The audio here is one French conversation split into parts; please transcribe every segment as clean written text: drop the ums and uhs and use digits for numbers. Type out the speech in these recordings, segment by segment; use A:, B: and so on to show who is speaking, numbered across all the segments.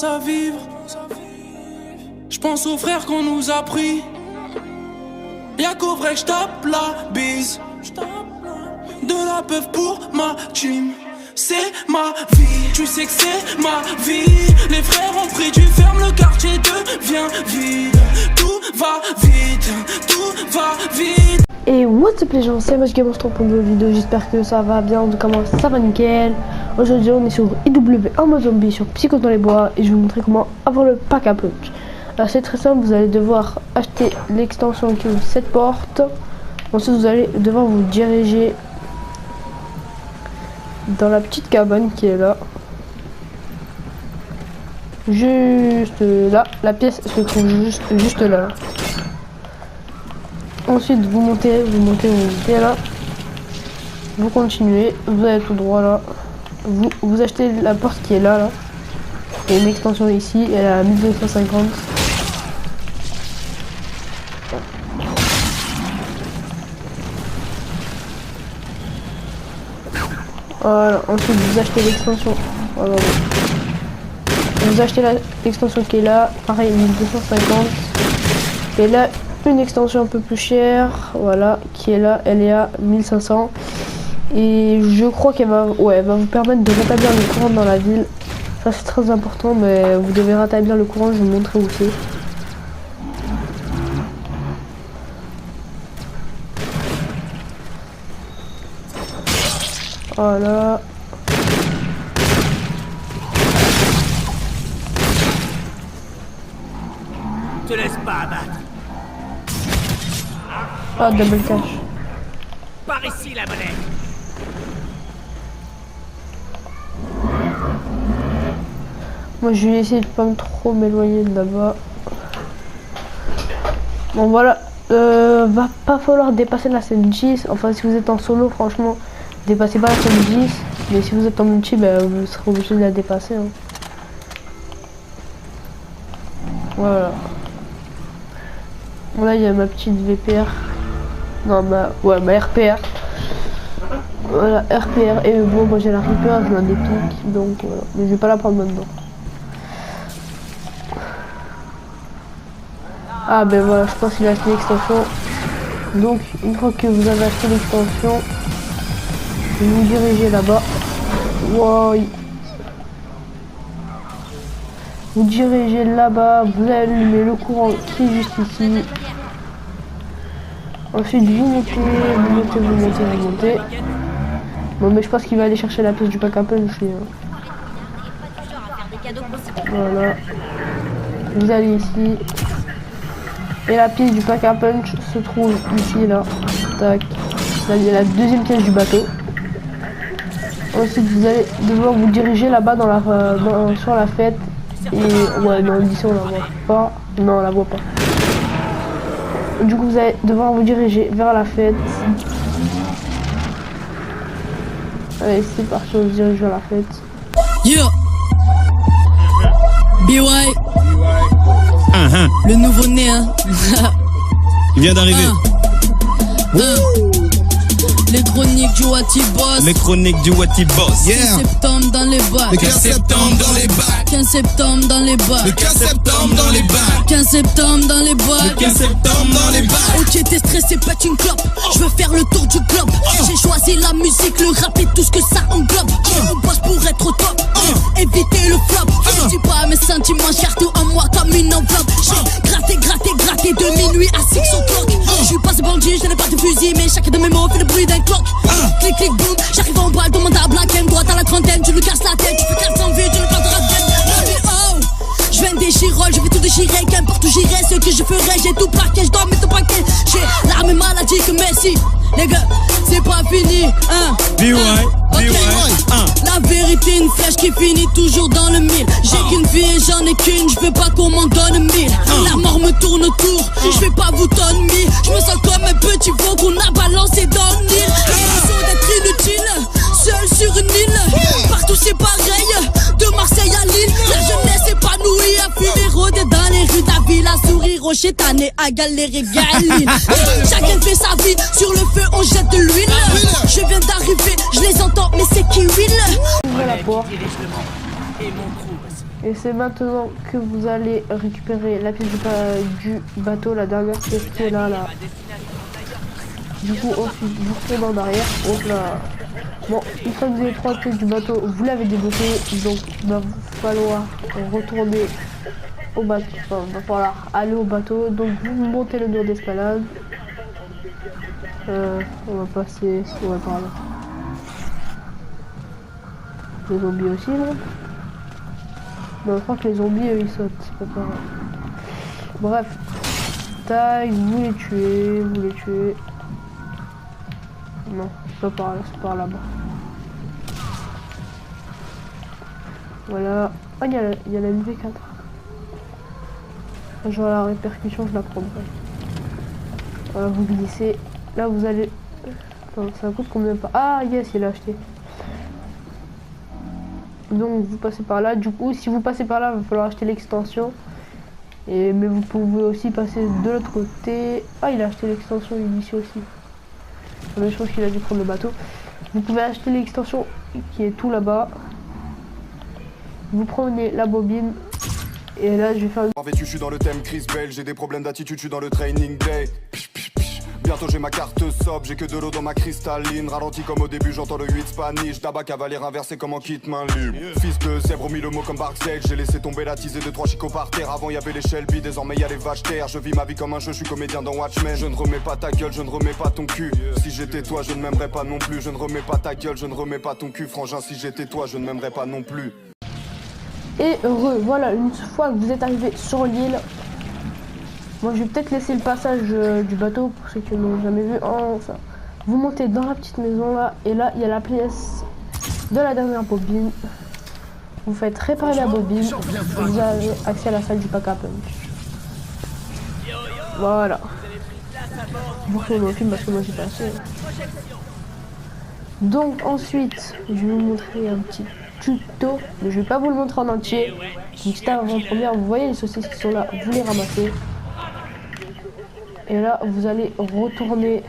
A: À vivre, je pense aux frères qu'on nous a pris. Y'a qu'au vrai que j'tape la bise. De la peuf pour ma team. C'est ma vie, tu sais que c'est ma vie. Les frères ont pris du ferme, le quartier devient vide. Tout va vite, tout va vite.
B: Et what's up les gens, c'est MHGamer pour une nouvelle vidéo, j'espère que ça va bien, donc comment ça va nickel. Aujourd'hui on est sur IW en mode zombie sur Psycho dans les bois et je vais vous montrer comment avoir le pack à punch. Alors c'est très simple, vous allez devoir acheter l'extension qui ouvre cette porte. Ensuite vous allez devoir vous diriger dans la petite cabane qui est là. Juste là, la pièce se trouve juste là. Ensuite vous montez là, vous continuez, vous allez tout droit là, vous achetez la porte qui est là, il y a une extension ici, elle est à 1250. Voilà, ensuite vous achetez l'extension, voilà. Vous achetez l'extension qui est là, pareil 1250, et là une extension un peu plus chère, voilà, qui est là, elle est à 1500 et je crois qu'elle va, va vous permettre de rétablir le courant dans la ville. Ça c'est très important, mais vous devez rétablir le courant, je vais vous montrer où c'est. Voilà.
C: Te laisse pas abattre.
B: Ah, double cash.
C: Par ici la monnaie.
B: Moi je vais essayer de pas trop m'éloigner de là-bas. Bon voilà, va pas falloir dépasser la scène 10. Enfin si vous êtes en solo franchement, dépassez pas la scène 10. Mais si vous êtes en multi, vous serez obligé de la dépasser. Hein. Voilà. Bon, là il y a ma petite VPR. Non, ma RPR. Voilà, RPR. Et bon, moi j'ai la Reaper, je l'ai des pics, donc voilà. Mais je vais pas la prendre maintenant. Ah ben voilà, je pense qu'il a acheté l'extension. Donc, une fois que vous avez acheté l'extension, vous vous dirigez là-bas. Wow. Vous dirigez là-bas, vous allumez le courant qui est juste ici. Ensuite vous montez. Bon mais je pense qu'il va aller chercher la pièce du pack à punch. Voilà. Vous allez ici. Et la pièce du pack à punch se trouve ici là. Tac. Là il y a la deuxième pièce du bateau. Ensuite vous allez devoir vous diriger là-bas dans sur la fête. Et ouais non d'ici on la voit pas. Non on la voit pas. Du coup vous allez devoir vous diriger vers la fête. Allez c'est parti, on se dirige vers la fête.
D: Yeah. BY. Le nouveau-né hein.
E: Il vient d'arriver.
D: Les chroniques du Wati Boss.
E: Les chroniques du Wati Boss.
D: 15 septembre dans les bacs.
E: Le 15 septembre dans les bacs.
D: 15 septembre dans les bacs.
E: Le 15 septembre dans les bacs.
D: 15 septembre dans les bacs.
E: Le 15 septembre dans les bacs.
D: Ok t'es stressé, pète une clope. Je veux faire le tour du globe. J'ai choisi la musique, le rap et tout ce que ça englobe. On bosse pour être au top. Éviter le flop. Je dis pas mes sentiments, cher tout en moi comme une enveloppe. J'ai gratté de minuit à 6 o'clock. Je suis pas ce bandit, je n'ai pas de fusil, mais chacun de mes mots fait le bruit d'un clock. Clic clic boum, j'arrive en balle, demande à Black M, droite à la trentaine, tu lui casses la tête, tu fais 400 vies, tu ne planteras bien. Oh, je viens des girolles, je vais tout déchirer, qu'importe où j'irai, ce que je ferai, j'ai tout plaqué, je dois mettre au paquet. J'ai la même maladie que Messi, les gars, c'est pas fini, hein.
E: BY.
D: La vérité, une flèche qui finit toujours dans le mille. J'ai qu'une vie et j'en ai qu'une, je veux pas qu'on m'en donne 1000. La mort me tourne autour, je vais pas vous donner 1000. Je me sens comme un petit veau qu'on a balancé dans le Nil. L'impression d'être inutile, seul sur une île. Partout c'est pareil, de Marseille à Lille. La jeunesse épanouie, à fumer rôder dans les rues de la ville. À sourire au chétané, à galérer galine. Chacun fait sa vie, sur le feu on jette de l'huile. Je viens d'arriver, je les entends mais c'est qui Will.
B: Ouvrez la porte. Et c'est maintenant que vous allez récupérer la pièce du bateau, la dernière pièce qui est là. Du coup, ensuite, vous retournez en arrière. Hop là. Bon, une fois que vous avez 3 pièces du bateau, vous l'avez débloqué. Donc, il va vous falloir retourner au bateau. Enfin, il va falloir aller au bateau. Donc, vous montez le mur d'escalade. On va passer par là. Les zombies aussi, non? Non, je crois que les zombies, eux, ils sautent. C'est pas pareil. Bref. Taille, vous les tuez. Non, c'est pas par là, c'est par là-bas. Voilà. Ah, il y a la MV4. Genre la répercussion, je la prendrai. Voilà, vous glissez. Là, vous allez... Attends, ça coûte combien pas? Ah, yes, il a acheté. Donc, vous passez par là. Du coup, si vous passez par là, il va falloir acheter l'extension. Mais vous pouvez aussi passer de l'autre côté. Ah, il a acheté l'extension ici aussi. Mais je pense qu'il a dû prendre le bateau. Vous pouvez acheter l'extension qui est tout là-bas. Vous prenez la bobine. Et là, je vais faire...
F: En vêtu, je suis dans le thème Chris Bale. J'ai des problèmes d'attitude, je suis dans le training day. Bientôt j'ai ma carte sob, j'ai que de l'eau dans ma cristalline. Ralenti comme au début, j'entends le 8 Spanish. Tabac cavalier inversé comme en kit main libre. Fils de zèbre, mis le mot comme Barksdale. J'ai laissé tomber la tisée de 3 chicots par terre. Avant y'avait les Shelby, désormais y'a les vaches terre. Je vis ma vie comme un jeu, je suis comédien dans Watchmen. Je ne remets pas ta gueule, je ne remets pas ton cul. Si j'étais toi, je ne m'aimerais pas non plus. Je ne remets pas ta gueule, je ne remets pas ton cul. Frangin, si j'étais toi, je ne m'aimerais pas non plus.
B: Et heureux, voilà, une fois que vous êtes arrivé sur l'île, moi je vais peut-être laisser le passage du bateau pour ceux qui n'ont jamais vu. Enfin, vous montez dans la petite maison là, et là il y a la pièce de la dernière bobine. Vous faites réparer la bobine, vous avez accès à la salle du pack à punch. Voilà. Vous retournez au film parce que moi j'ai pas assez. Donc ensuite, je vais vous montrer un petit tuto, mais je vais pas vous le montrer en entier. Une petite avant-première, vous voyez les saucisses qui sont là, vous les ramassez. Et là, vous allez retourner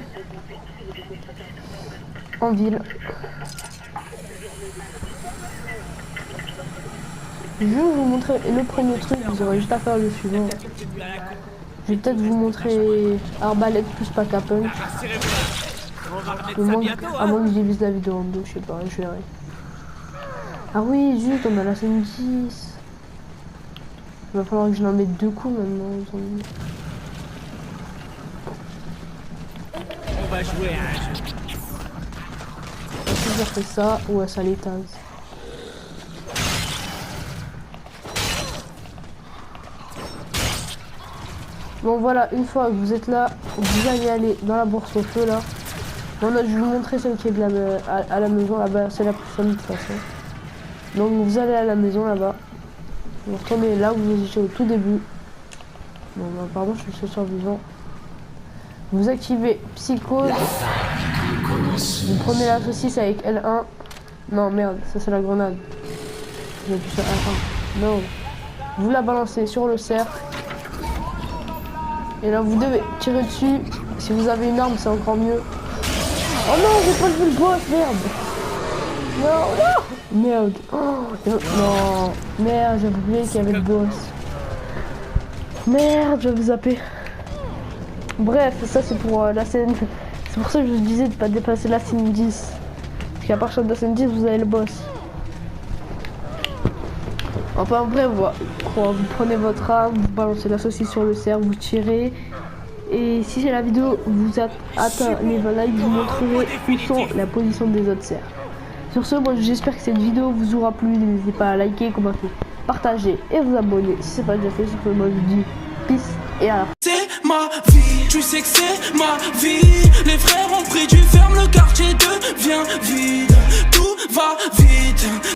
B: en ville. Je vais vous montrer le premier truc, vous aurez juste à faire le suivant. Je vais peut-être vous montrer arbalète plus pack à punch. À moins que je divise la vidéo en deux, je sais pas, je verrai. Ah oui, zut, on a la scène 10. Il va falloir que je l'en mette 2 coups maintenant.
C: On va jouer à un jeu.
B: Est-ce que j'ai fait ça ou à ça l'étage? Bon voilà, une fois que vous êtes là, vous allez aller dans la bourse au feu là. Bon, là, je vais vous montrer celle qui est à la maison là-bas, c'est la plus fun de toute façon. Donc vous allez à la maison là-bas. Vous retournez là où vous étiez au tout début. Bon bah, pardon, je suis survivant. Vous activez Psychose. Vous prenez la saucisse avec L1. Non merde, ça c'est la grenade. J'appuie sur L1. Non. Vous la balancez sur le cercle. Et là vous devez tirer dessus. Si vous avez une arme c'est encore mieux. Oh non, j'ai pas vu le boss, merde. Non, non. Merde. Oh, non. Merde, j'avais oublié qu'il y avait le boss. Merde, je vais vous zapper. Bref, ça c'est pour la scène. C'est pour ça que je vous disais de pas dépasser la scène 10. Parce qu'à partir de la scène 10, vous avez le boss. Enfin bref, vous prenez votre arme, vous balancez la saucisse sur le cerf, vous tirez. Et si c'est la vidéo vous a atteint les 20 likes, vous montrerez où sont la position des autres cerfs. Sur ce, moi j'espère que cette vidéo vous aura plu. N'hésitez pas à liker, commenter, partager et vous abonner si c'est pas déjà fait. Sur ce, moi je vous dis peace et à la prochaine.
A: C'est ma vie, tu sais que c'est ma vie. Les frères ont pris du ferme, le quartier devient vide. Tout va vite.